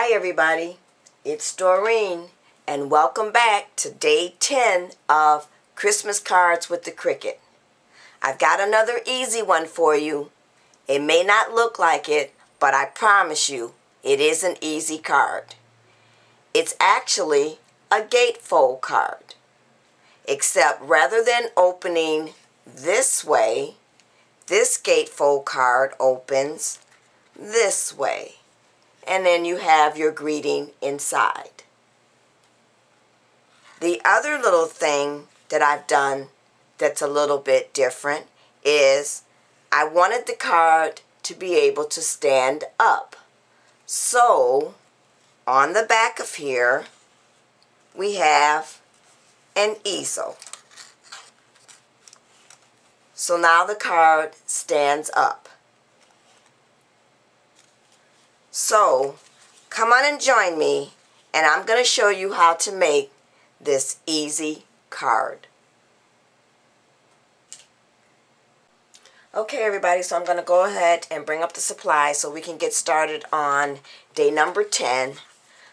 Hi everybody, it's Doreen and welcome back to day 10 of Christmas Cards with the Cricut. I've got another easy one for you. It may not look like it, but I promise you it is an easy card. It's actually a gatefold card, except rather than opening this way, this gatefold card opens this way. And then you have your greeting inside. The other little thing that I've done that's a little bit different is I wanted the card to be able to stand up. So on the back of here we have an easel. So now the card stands up. So, come on and join me, and I'm going to show you how to make this easy card. Okay everybody, so I'm going to go ahead and bring up the supplies so we can get started on day number 10.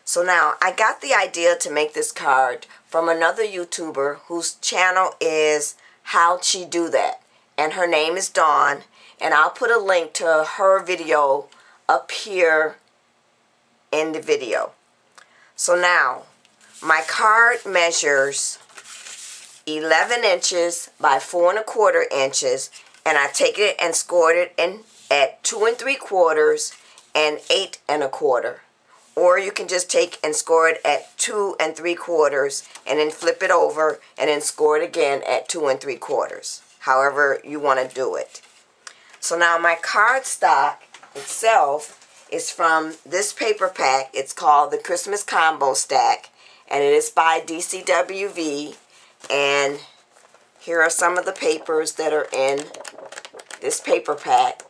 So now, I got the idea to make this card from another YouTuber whose channel is How'd She Do That? And her name is Dawn, and I'll put a link to her video up here in the video. So now my card measures 11 inches by 4 1/4 inches, and I take it and scored it in at 2 3/4 and 8 1/4, or you can just take and score it at 2 3/4 and then flip it over and then score it again at 2 3/4, however you want to do it. So now my card stock itself is from this paper pack. It's called the Christmas Combo Stack, and it is by DCWV. And here are some of the papers that are in this paper pack.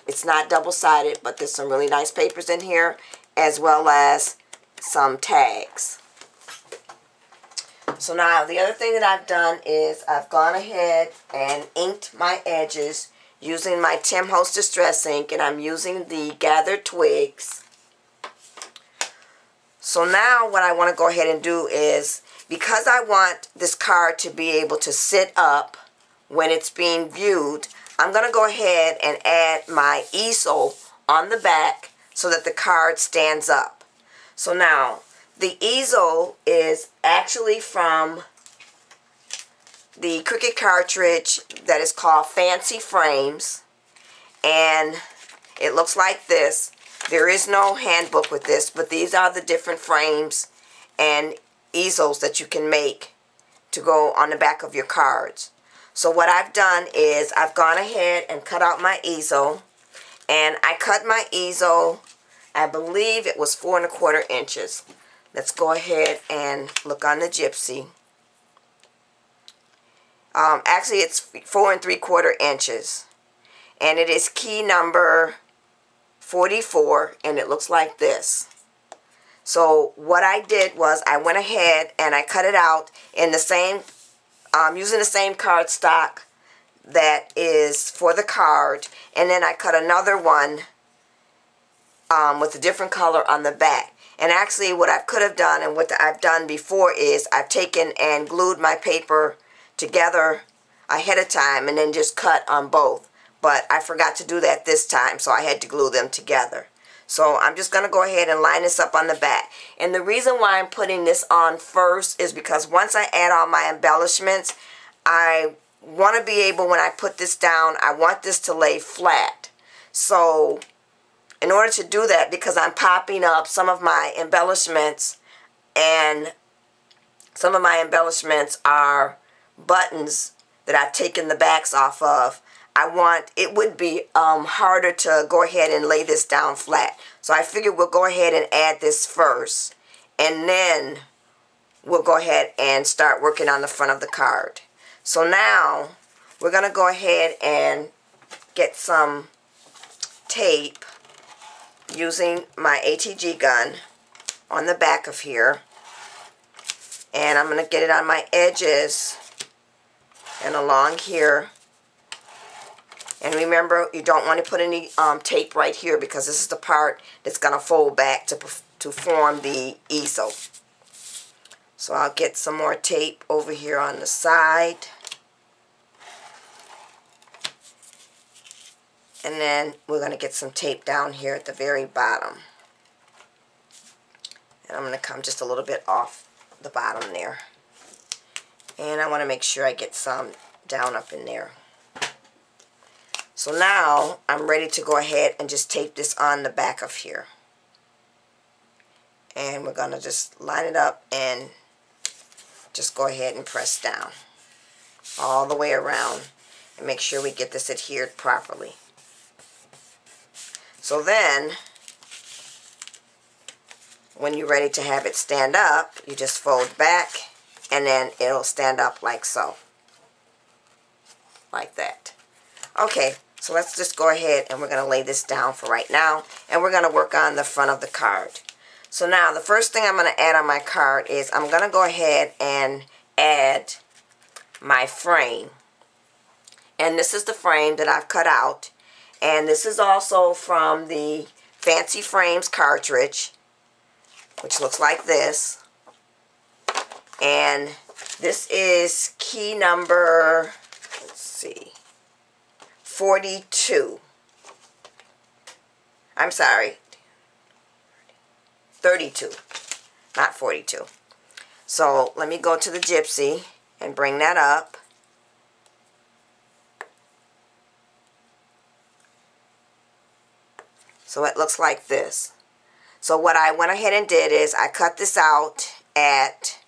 It's not double-sided, but there's some really nice papers in here, as well as some tags. So now the other thing that I've done is I've gone ahead and inked my edges using my Tim Holtz Distress ink, and I'm using the Gathered Twigs. So now what I want to go ahead and do is, because I want this card to be able to sit up when it's being viewed, I'm going to go ahead and add my easel on the back so that the card stands up. So now the easel is actually from the Cricut cartridge that is called Fancy Frames, and it looks like this. There is no handbook with this, but these are the different frames and easels that you can make to go on the back of your cards. So what I've done is I've gone ahead and cut out my easel, and I cut my easel, I believe it was 4 1/4 inches. Let's go ahead and look on the Gypsy. Actually, it's 4 3/4 inches, and it is key number 44, and it looks like this. So what I did was I went ahead and I cut it out in the same, using the same card stock that is for the card, and then I cut another one with a different color on the back. And actually, what I could have done and what I've done before is I've taken and glued my paper together ahead of time and then just cut on both, but I forgot to do that this time, so I had to glue them together. So I'm just going to go ahead and line this up on the back. And the reason why I'm putting this on first is because once I add all my embellishments, I want to be able, when I put this down, I want this to lay flat. So in order to do that, because I'm popping up some of my embellishments, and some of my embellishments are buttons that I've taken the backs off of, it would be harder to go ahead and lay this down flat. So I figured we'll go ahead and add this first, and then we'll go ahead and start working on the front of the card. So now we're going to go ahead and get some tape using my ATG gun on the back of here, and I'm going to get it on my edges and along here. And remember, you don't want to put any tape right here, because this is the part that's going to fold back to to form the easel. So I'll get some more tape over here on the side. And then we're going to get some tape down here at the very bottom. And I'm going to come just a little bit off the bottom there. And I want to make sure I get some down up in there. So now I'm ready to go ahead and just tape this on the back of here. And we're going to just line it up and just go ahead and press down all the way around and make sure we get this adhered properly. So then, when you're ready to have it stand up, you just fold back and then it'll stand up like so. Like that. Okay, so let's just go ahead and we're going to lay this down for right now, and we're going to work on the front of the card. So now the first thing I'm going to add on my card is I'm going to go ahead and add my frame. And this is the frame that I've cut out. And this is also from the Fancy Frames cartridge, which looks like this. And this is key number, let's see, 42. I'm sorry, 32, not 42. So let me go to the Gypsy and bring that up. So it looks like this. So what I went ahead and did is I cut this out at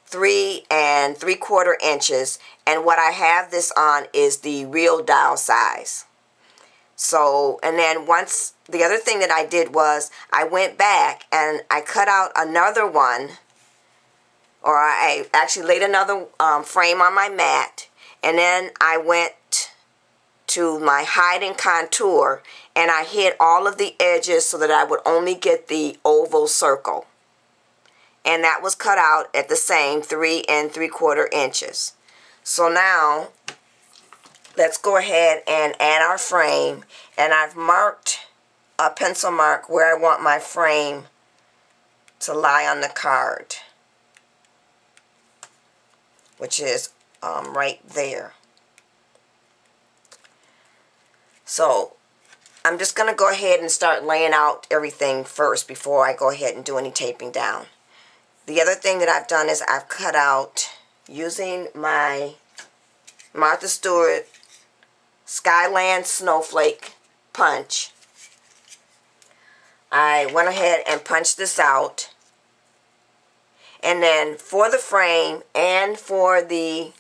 3 3/4 inches, and what I have this on is the real dial size. So, and then once, the other thing that I did was I went back and I cut out another one, or I actually laid another frame on my mat, and then I went to my hide and contour and I hid all of the edges so that I would only get the oval circle. And that was cut out at the same 3 3/4 inches. So now let's go ahead and add our frame, and I've marked a pencil mark where I want my frame to lie on the card, which is right there. So I'm just going to go ahead and start laying out everything first before I go ahead and do any taping down. The other thing that I've done is I've cut out, using my Martha Stewart Skyland Snowflake punch, I went ahead and punched this out. And then for the frame and for the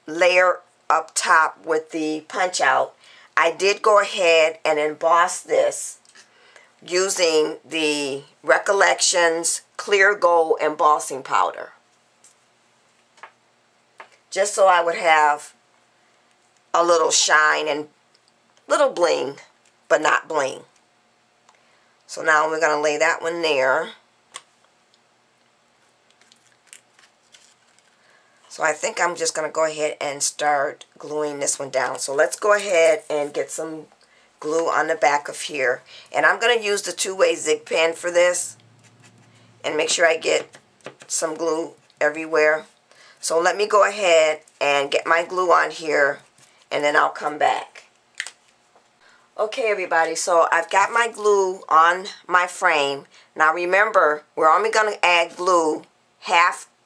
layer up top with the punch out, I did go ahead and emboss this using the Recollections Clear Gold embossing powder, just so I would have a little shine and little bling, but not bling. So now we're going to lay that one there. So I think I'm just going to go ahead and start gluing this one down. So let's go ahead and get some glue on the back of here. And I'm going to use the two-way zig pen for this and make sure I get some glue everywhere. So let me go ahead and get my glue on here, and then I'll come back. Okay, everybody, so I've got my glue on my frame. Now remember, we're only going to add glue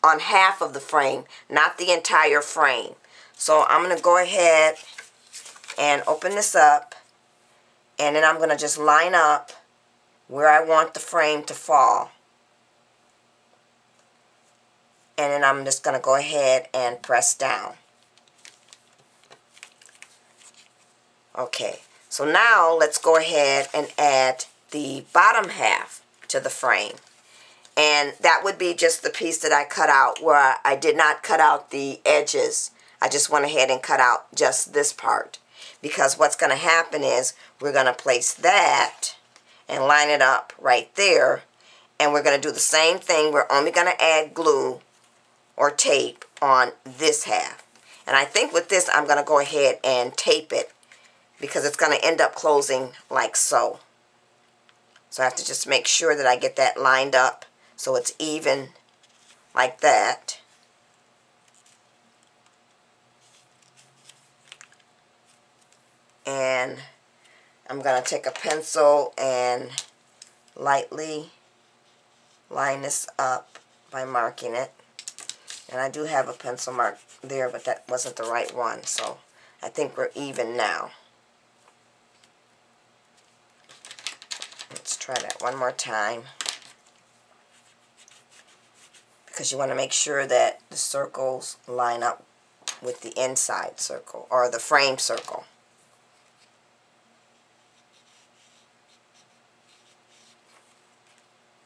on half of the frame, not the entire frame. So I'm going to go ahead and open this up, and then I'm going to just line up where I want the frame to fall. And then I'm just going to go ahead and press down. Okay, so now let's go ahead and add the bottom half to the frame. And that would be just the piece that I cut out, where I did not cut out the edges. I just went ahead and cut out just this part. Because what's going to happen is we're going to place that and line it up right there. And we're going to do the same thing. We're only going to add glue or tape on this half. And I think with this I'm going to go ahead and tape it, because it's going to end up closing like so. So I have to just make sure that I get that lined up so it's even like that. And I'm going to take a pencil and lightly line this up by marking it. And I do have a pencil mark there, but that wasn't the right one, so I think we're even now. Let's try that one more time, because you want to make sure that the circles line up with the inside circle, or the frame circle.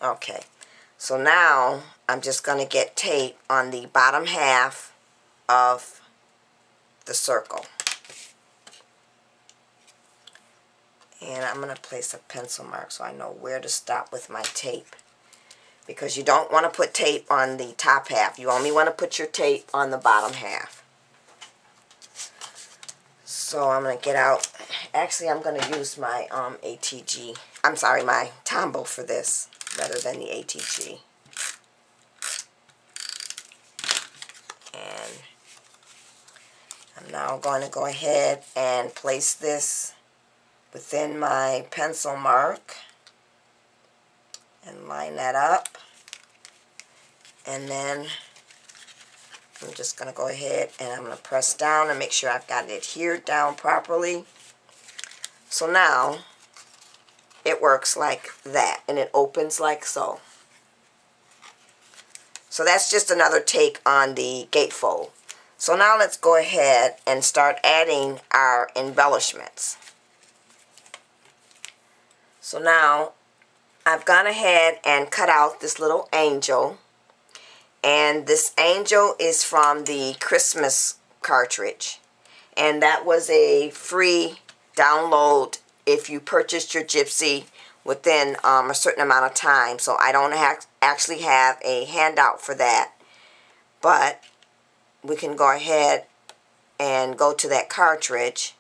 Okay, so now I'm just going to get tape on the bottom half of the circle. And I'm going to place a pencil mark so I know where to stop with my tape. Because you don't want to put tape on the top half. You only want to put your tape on the bottom half. So I'm going to get out. Actually, I'm going to use my ATG. I'm sorry, my Tombow for this rather than the ATG. And I'm now going to go ahead and place this within my pencil mark and line that up. And then I'm just going to go ahead and I'm going to press down and make sure I've got it adhered down properly. So now it works like that, and it opens like so. So that's just another take on the gatefold. So now let's go ahead and start adding our embellishments. So now I've gone ahead and cut out this little angel, and this angel is from the Christmas cartridge, and that was a free download if you purchased your Gypsy within a certain amount of time. So I don't actually have a handout for that, but we can go ahead and go to that cartridge,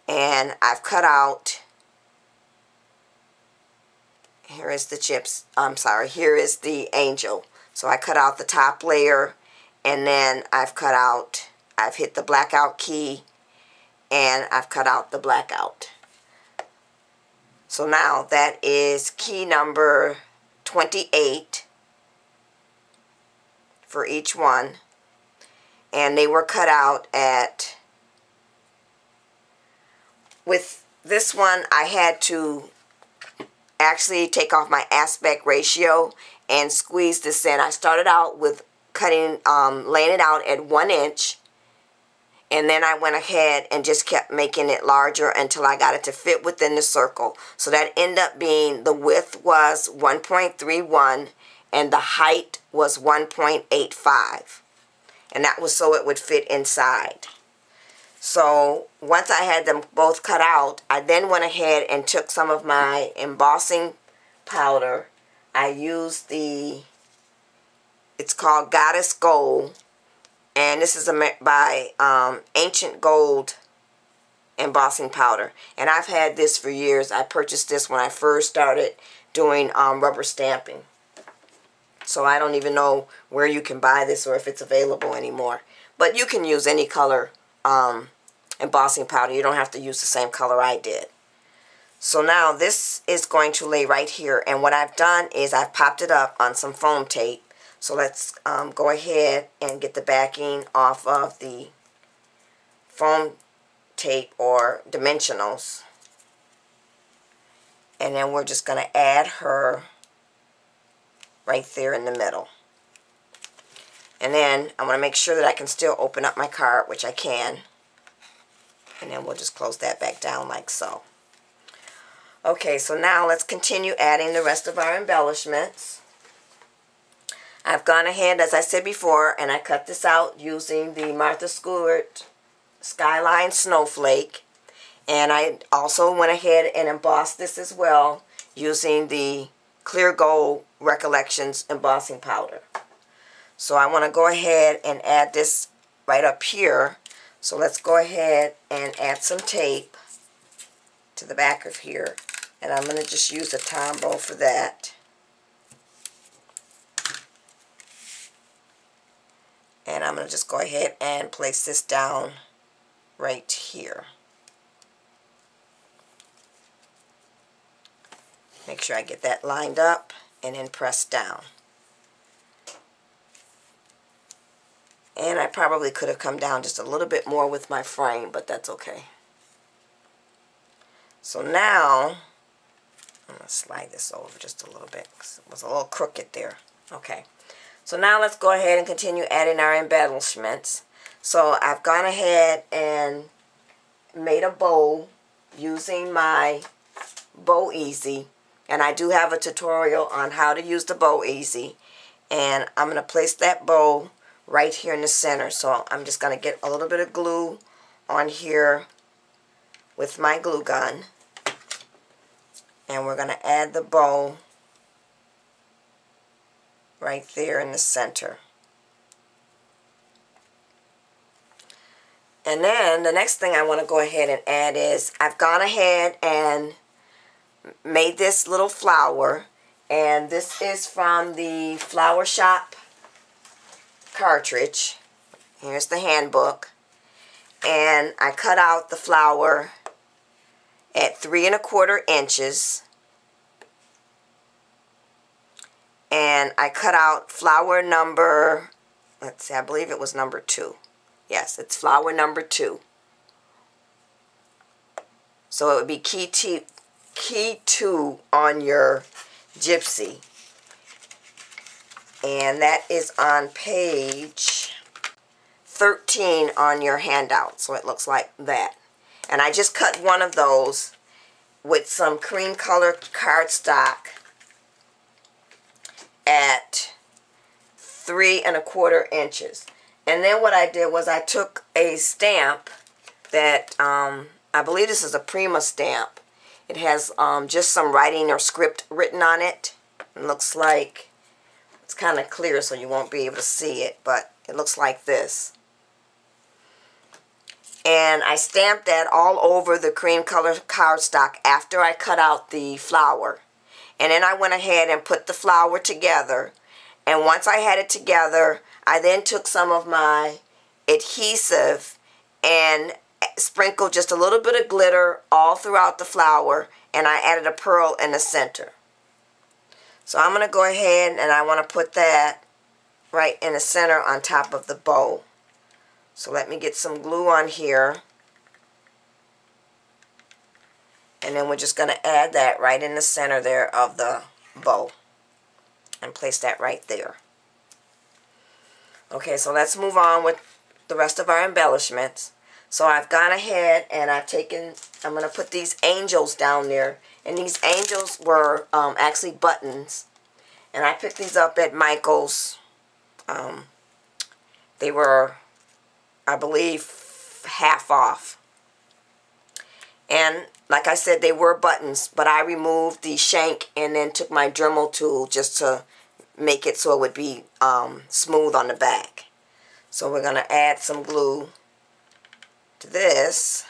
and I've cut out, here is the here is the angel. So I cut out the top layer, and then I've hit the blackout key, and I've cut out the blackout. So now that is key number 28 for each one, and they were cut out at, with this one I had to actually take off my aspect ratio and squeeze this in. I started out with cutting, laying it out at 1 inch, and then I went ahead and just kept making it larger until I got it to fit within the circle. So that ended up being, the width was 1.31 and the height was 1.85. And that was so it would fit inside. So once I had them both cut out, I then went ahead and took some of my embossing powder. I used it's called Goddess Gold, and this is by Ancient Gold embossing powder. And I've had this for years. I purchased this when I first started doing rubber stamping. So I don't even know where you can buy this or if it's available anymore. But you can use any color embossing powder. You don't have to use the same color I did. So now this is going to lay right here, and what I've done is I've popped it up on some foam tape. So let's go ahead and get the backing off of the foam tape or dimensionals, and then we're just going to add her right there in the middle. And then I want to make sure that I can still open up my card, which I can. And then we'll just close that back down like so. Okay, so now let's continue adding the rest of our embellishments. I've gone ahead, as I said before, and I cut this out using the Martha Stewart Skyline Snowflake. And I also went ahead and embossed this as well using the Clear Gold Recollections embossing powder. So I want to go ahead and add this right up here. So let's go ahead and add some tape to the back of here. And I'm going to just use the Tombow for that. And I'm going to just go ahead and place this down right here. Make sure I get that lined up and then press down. And I probably could have come down just a little bit more with my frame, but that's okay. So now, I'm going to slide this over just a little bit because it was a little crooked there. Okay. So now let's go ahead and continue adding our embellishments. So I've gone ahead and made a bow using my Bow Easy. And I do have a tutorial on how to use the Bow Easy. And I'm going to place that bow right here in the center. So I'm just going to get a little bit of glue on here with my glue gun. And we're going to add the bow right there in the center. And then the next thing I want to go ahead and add is I've gone ahead and made this little flower, and this is from the Flower Shop cartridge. Here's the handbook, and I cut out the flower at 3 1/4 inches. And I cut out flower number, let's see, I believe it was number 2. Yes, it's flower number 2. So it would be key 2 on your gypsy. And that is on page 13 on your handout. So it looks like that. And I just cut one of those with some cream color cardstock at 3 1/4 inches. And then what I did was I took a stamp that, I believe this is a Prima stamp. It has just some writing or script written on it. It looks like, it's kind of clear so you won't be able to see it, but it looks like this. And I stamped that all over the cream color cardstock after I cut out the flower. And then I went ahead and put the flower together. And once I had it together, I then took some of my adhesive and sprinkled just a little bit of glitter all throughout the flower. And I added a pearl in the center. So I'm going to go ahead and I want to put that right in the center on top of the bow. So let me get some glue on here. And then we're just going to add that right in the center there of the bow. And place that right there. Okay, so let's move on with the rest of our embellishments. So I've gone ahead and I'm going to put these angels down there. And these angels were actually buttons. And I picked these up at Michael's. They were, I believe, half off. And like I said, they were buttons, but I removed the shank and then took my Dremel tool just to make it so it would be smooth on the back. So we're going to add some glue to this.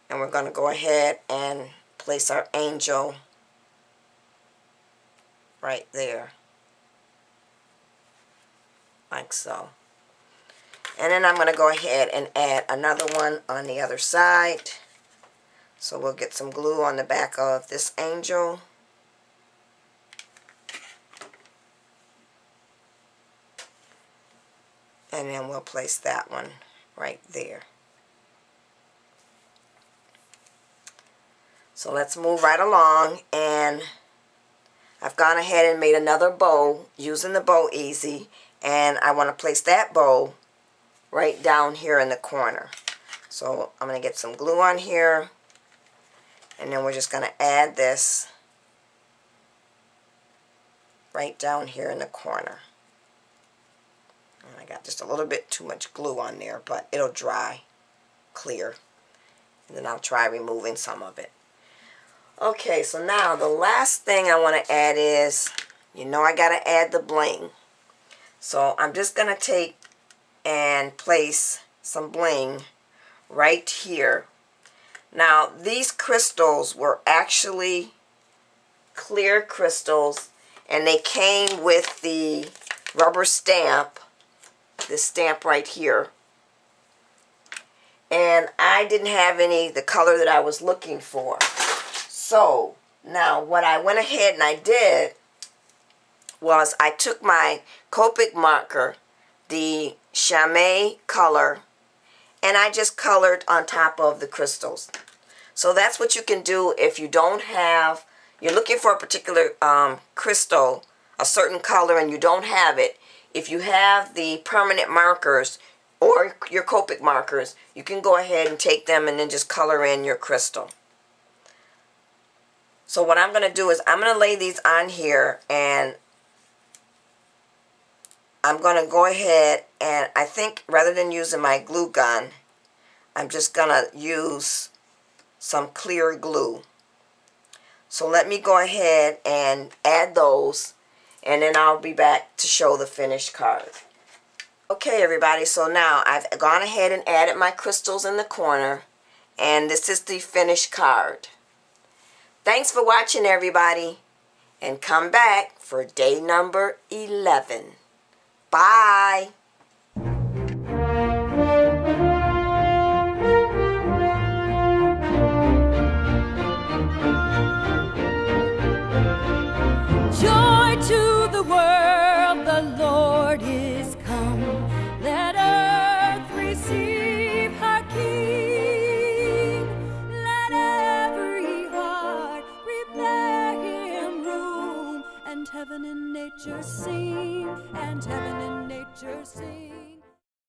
And we're going to go ahead and place our angel right there. Like so. And then I'm going to go ahead and add another one on the other side. So we'll get some glue on the back of this angel. And then we'll place that one right there. So let's move right along, and I've gone ahead and made another bow using the Bow Easy, and I want to place that bow right down here in the corner. So I'm going to get some glue on here, and then we're just going to add this right down here in the corner. And I got just a little bit too much glue on there, but it'll dry clear. And then I'll try removing some of it. Okay, so now the last thing I want to add is, you know, I got to add the bling. So I'm just going to take and place some bling right here. Now these crystals were actually clear crystals, and they came with the rubber stamp, this stamp right here. And I didn't have the color that I was looking for. So now what I went ahead and I did was I took my Copic marker, the Shoppe color, and I just colored on top of the crystals. So that's what you can do if you don't have, you're looking for a particular crystal, a certain color, and you don't have it. If you have the permanent markers or your Copic markers, you can go ahead and take them and then just color in your crystal. So what I'm going to do is I'm going to lay these on here, and I'm going to go ahead and I think rather than using my glue gun, I'm just going to use some clear glue. So let me go ahead and add those, and then I'll be back to show the finished card. Okay everybody, so now I've gone ahead and added my crystals in the corner, and this is the finished card. Thanks for watching everybody, and come back for day number 11. Bye! Joy to the world, the Lord is come. Let earth receive her King. Let every heart prepare him room. And heaven and nature sing, and heaven and nature sing.